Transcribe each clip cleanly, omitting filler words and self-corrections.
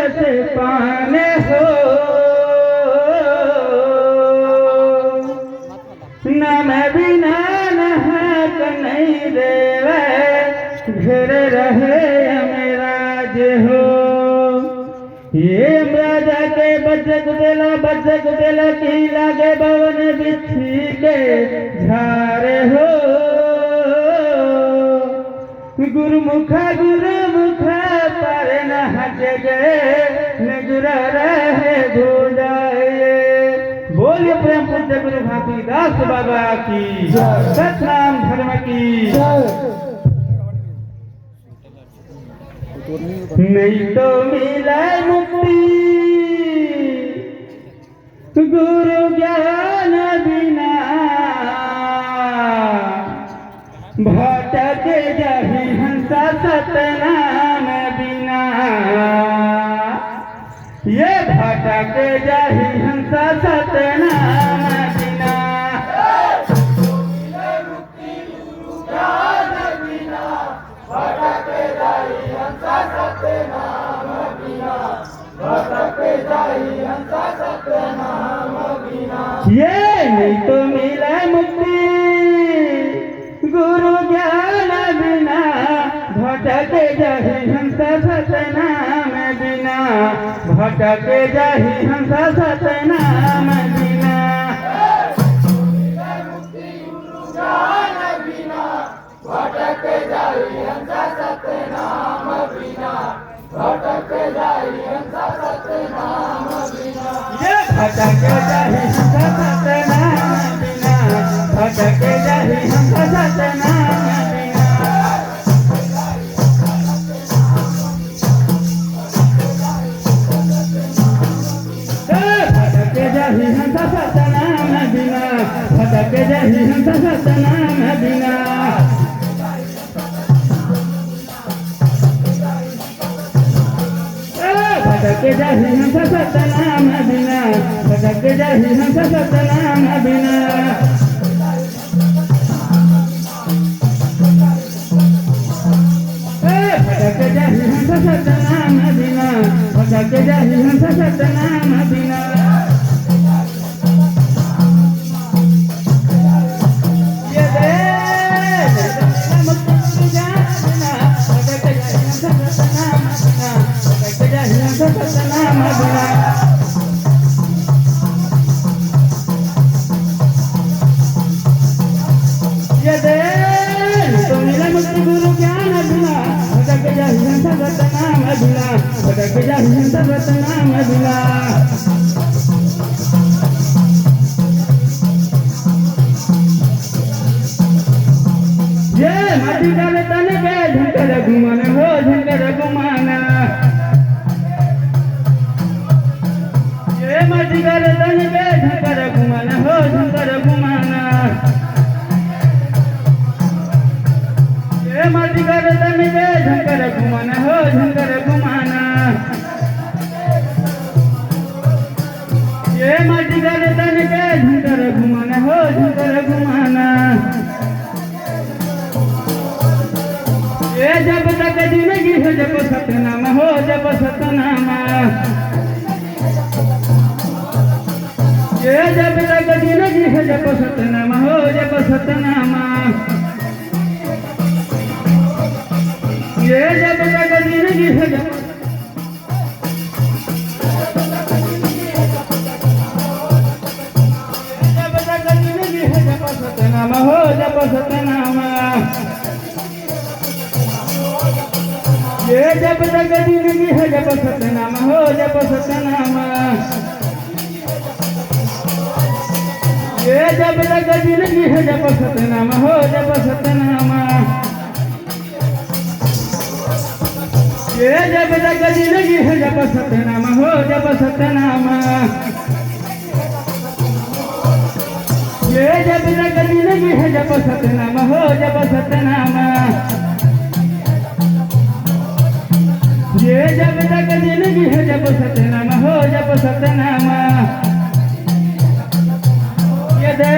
रस पाने हो नम बिना नहाक नहीं देवे घेर रहे अमराज हो ये राजा के बजक देला की लागे भवन बिछी के झारे हो गुरुमुख पर न हट गए नजर रहे भूजाए। बोलिए प्रेम पूज्य गुरु घासीदास बाबा की सतनाम धर्म की। नहीं तो मिला मुक्ति गुरु ज्ञान बिना भटक जाहि हंसा सतनाम बिना ये भटक जाहि हंसा सतनाम बिना। ये नहीं तो मिला मुक्ति गुरु ज्ञान बिना भटक जाहि हंसा सतनाम बिना भटक जाहि हंसा सतनाम बिना। भटक जाहि हंसा सतनाम बिना भटक जाहि हंसा सतनाम बिना। ये भटक जाहि हंसा सतनाम बिना भटक जाहि हंसा सतनाम बिना। भटक जाहि हंसा सतनाम बिना भटक जाहि हंसा सतनाम बिना। भटक जाहि हंसा सतनाम बिना भटक जाहि हंसा सतनाम बिना। भटक जाहि हंसा सतनाम बिना भटक जाहि हंसा सतनाम बिना। ये दे सतनाम बिना। ये दे तो मिला मुक्ति गुरु ज्ञान बिना भटक जाहि हंसा सतनाम बिना भटक जाहि हंसा सतनाम बिना। ये माटी डाले तन के झंकर घुमान हो झंकर घुमाना। माटी डाले तन के झंकर घुमाना हो झंकर घुमाना। ये माटी डाले तन के झंकर घुमाना हो झंकर घुमाना। ये माटी डाले तन के झंकर घुमाना हो झंकर घुमाना। ये जब तक जिंदगी हो जब सतनाम हो जब सतनाम। ये जब तक जिंदगी है जब सतनाम हो जब सतनाम। ये जब तक जिंदगी है जब तक जिंदगी है जब सतनाम हो जब सतनाम। ये जब तक जिंदगी है जब सतनाम हो जब सतनाम। ये जब तक जिंदगी है जब सतनाम हो जब सतनाम। ये जब तक जिंदगी है जब सतनाम हो जब सतनाम। ये जब तक जिंदगी है जब सतनाम हो जब सतनाम। ये जब तक जिंदगी है जब सतनाम हो जब सतनाम। ये दे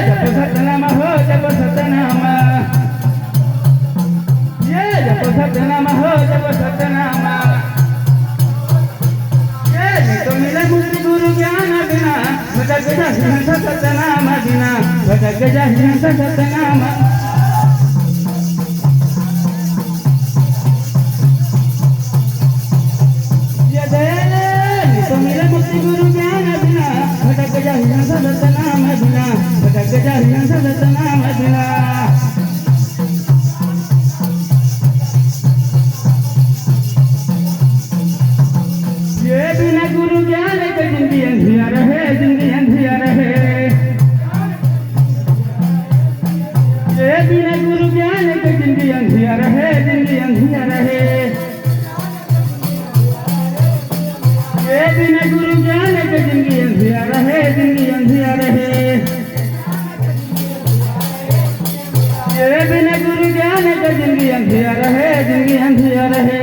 जब सतनाम हो जब सतनाम। ये जब सतनाम हो जब सतनाम। मिले मुक्ति गुरु ज्ञान बिना भटक जाहि हंस सतनाम बिना भटक जाहि हंस सतनाम मिले मुक्ति गुरु ज्ञान बिना भटक जाहि हंस सतनाम बिना भटक जाहि हंस सतनाम बिना ये बिना गुरु ज्ञान के जिंदगी अंधिया रहे जिंदगी अंधिया रहे ये बिना गुरु ज्ञान के जिंदगी अंधिया रहे जिंदगी अंधिया रहे ये बिना गुरु ज्ञान के जिंदगी अंधिया रहे जिंदगी अंधिया रहे ये बिना गुरु ज्ञान के जिंदगी अंधिया रहे जिंदगी अंधिया रहे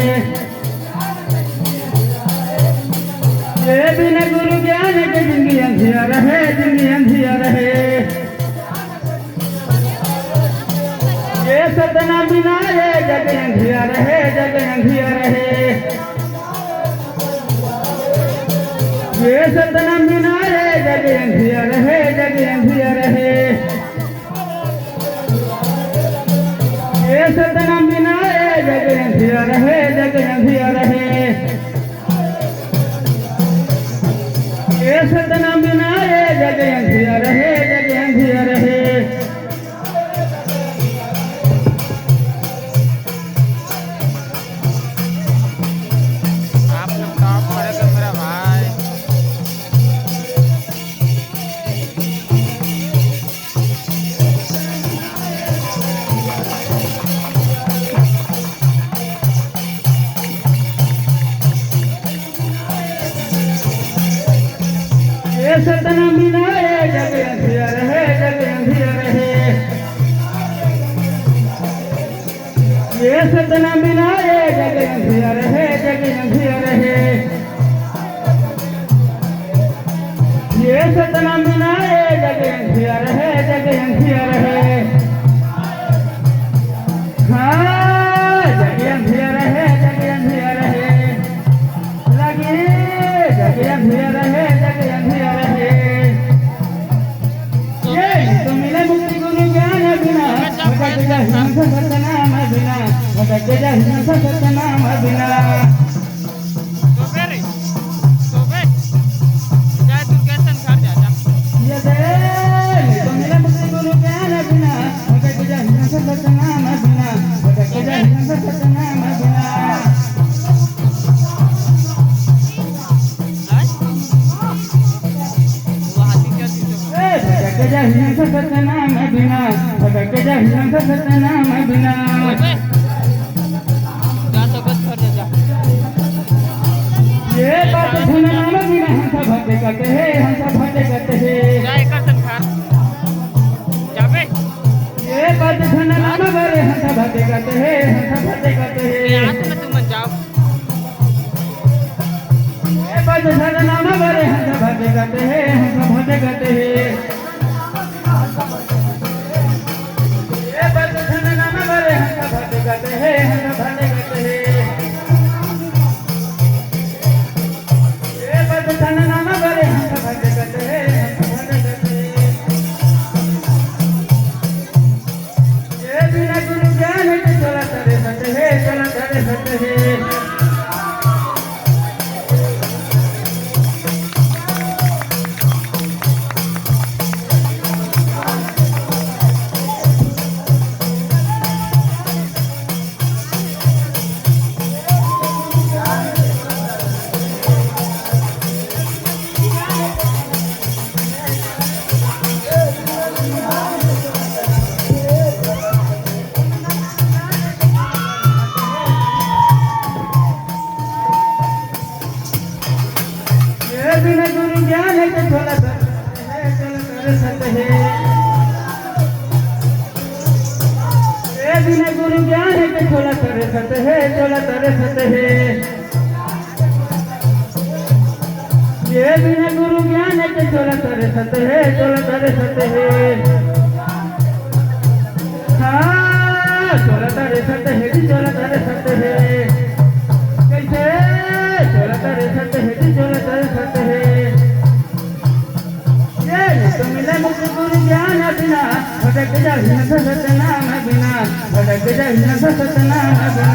ये बिना गुरु ज्ञान के जिंदगी अंधिया रहे जिंदगी अंधिया रहे ये सतना बिना ये जग अंधिया रहे जग अंधिया रहे ये सतना बिना ये जग अंधिया रहे जग अंधिया रहे ये सतना बिना ये जग अंधिया रहे जग अंधिया रहे ये सतना बिना ये जग अंधिया रहे जग अंधिया रहे आप लोग टॉप पड़ेगा मेरा भाई ये सतना बिना ये जग अंधिया रहे जग अंधिया रहे ये सतना बिना ये जग अंधिया रहे जग अंधिया रहे ये सतना बिना ये जग अंधिया रहे जग अंधिया रहे हाँ जग अंधिया रहे जग अंधिया रहे लगे जग अंधिया रहे जग अंधिया रहे ये तो मिले मुक्ति गुरु ज्ञान बिना भटक जाहि हंस सतनाम बिना भटक जाहि हंस सतनाम बिना सोबे रे सोबे जाए दुर्गेशन घर जा जा ये दे तो मिले मुक्ति गुरु ज्ञान बिना भटक जाहि हंस सतनाम बिना भटक जाहि हंस सतनाम बिना वो हाथी क्या चीज है भटक जाहि हंस सतनाम बिना भटक जाहि हंस सतनाम बिना सोबे जा सोबे घर जा जा ये बात धन नाम बिना हंस भटकत है हंस भटकत है जाए करसन घर जाबे ये बात धन नाम बरे हंस भटकत है हंस भटकत ये है आज ना तुम जाओ ये बात धन नाम बरे हंस भटकत है हंस भटकत है ये बात धन नाम बरे हंस भटकत है हंस भटकत है ये बात धन नाम बरे हंस भटकत है हंस भटकत है ये बिना गुरु ज्ञान के चला तरे सत है चला तरे सत है ये बिना गुरु ज्ञान के चला तरे सत है ये बिना गुरु ज्ञान के चला तरे सत है चला तरे सत है ये बिना गुरु ज्ञान के चला तरे सत है चला तरे सत है हाँ चला तरे सत है चला तरे सत है कैसे चला तरे सत है चला तरे सत है भटक जाहि न सतनाम बिना, भटक जाहि न सतनाम बिना।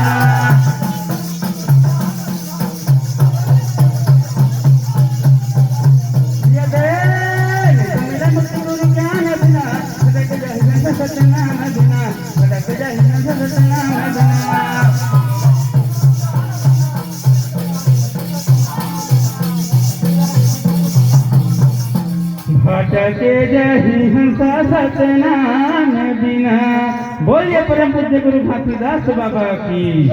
सतनाम बिना, भटक जाहि न सतनाम बिना। भटक जाहि हंस सतनाम बिना। बोलिए परम पूज्य गुरु घासीदास बाबा की।